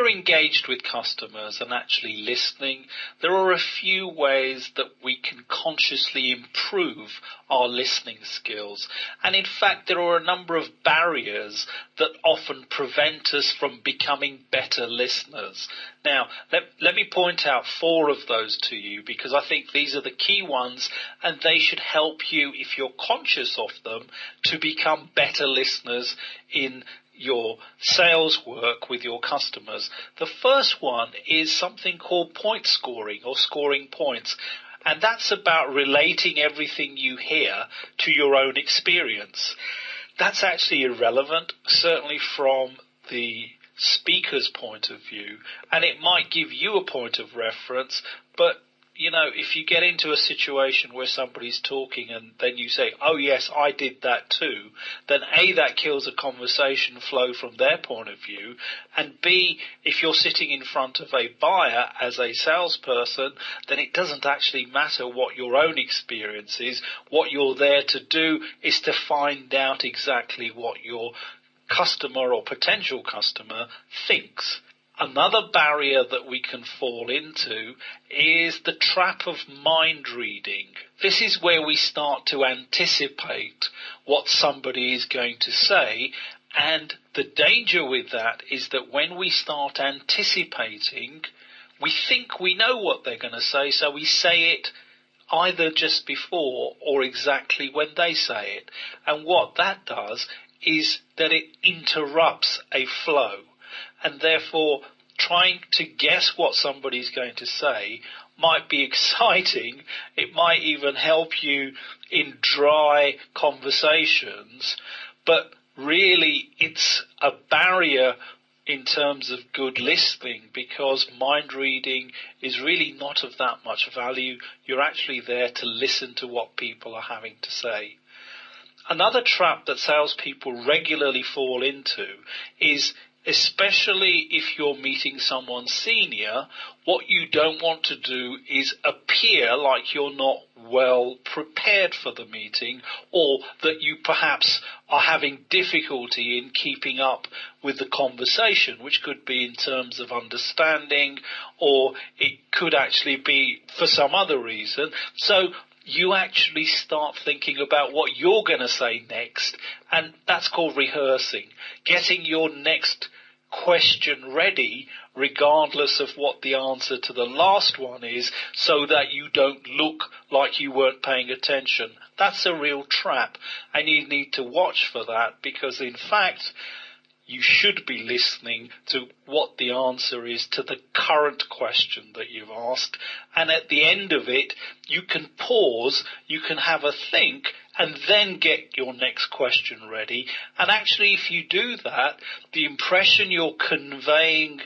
we're engaged with customers and actually listening, there are a few ways that we can consciously improve our listening skills. And in fact, there are a number of barriers that often prevent us from becoming better listeners. Now, let me point out 4 of those to you, because I think these are the key ones, and they should help you, if you're conscious of them, to become better listeners in your sales work with your customers. The first one is something called point scoring, or scoring points. And that's about relating everything you hear to your own experience. That's actually irrelevant, certainly from the speaker's point of view, and it might give you a point of reference, but you know, if you get into a situation where somebody's talking and then you say, oh yes, I did that too, then A, that kills a conversation flow from their point of view, and B, if you're sitting in front of a buyer as a salesperson, then it doesn't actually matter what your own experience is. What you're there to do is to find out exactly what your customer or potential customer thinks. Another barrier that we can fall into is the trap of mind reading. This is where we start to anticipate what somebody is going to say, and the danger with that is that when we start anticipating, we think we know what they're going to say, so we say it either just before or exactly when they say it. And what that does is that it interrupts a flow. And therefore, trying to guess what somebody's going to say might be exciting. It might even help you in dry conversations, but really it's a barrier in terms of good listening, because mind reading is really not of that much value. You're actually there to listen to what people are having to say. Another trap that salespeople regularly fall into is, especially if you're meeting someone senior, what you don't want to do is appear like you're not well prepared for the meeting, or that you perhaps are having difficulty in keeping up with the conversation, which could be in terms of understanding, or it could actually be for some other reason. So you actually start thinking about what you're going to say next, and that's called rehearsing, getting your next question ready regardless of what the answer to the last one is, so that you don't look like you weren't paying attention. That's a real trap, and you need to watch for that, because in fact you should be listening to what the answer is to the current question that you've asked. And at the end of it, you can pause, you can have a think, and then get your next question ready. And actually, if you do that, the impression you're conveying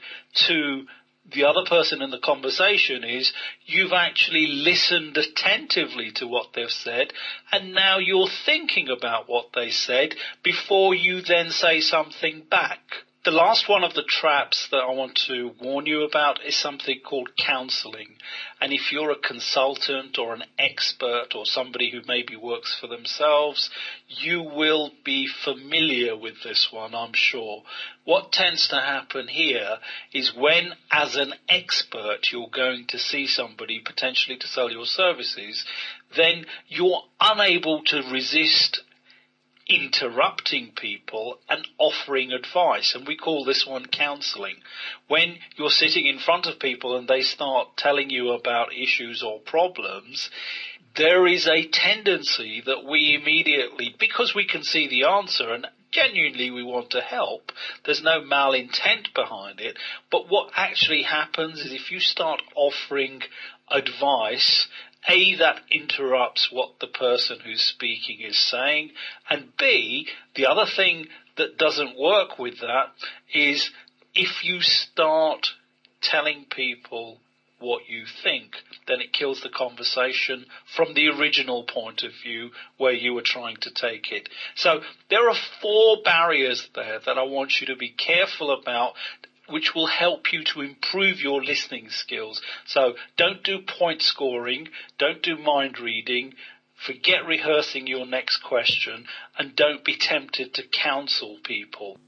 to the other person in the conversation is you've actually listened attentively to what they've said, and now you're thinking about what they said before you then say something back. The last one of the traps that I want to warn you about is something called counseling. And if you're a consultant or an expert or somebody who maybe works for themselves, you will be familiar with this one, I'm sure. What tends to happen here is when, as an expert, you're going to see somebody potentially to sell your services, then you're unable to resist interrupting people and offering advice, and we call this one counseling. When you're sitting in front of people and they start telling you about issues or problems, there is a tendency that we immediately, because we can see the answer and genuinely we want to help, there's no malintent behind it, but what actually happens is if you start offering advice, A, that interrupts what the person who's speaking is saying, and B, the other thing that doesn't work with that is if you start telling people what you think, then it kills the conversation from the original point of view where you were trying to take it. So there are 4 barriers there that I want you to be careful about, which will help you to improve your listening skills. So don't do point scoring, don't do mind reading, forget rehearsing your next question, and don't be tempted to counsel people.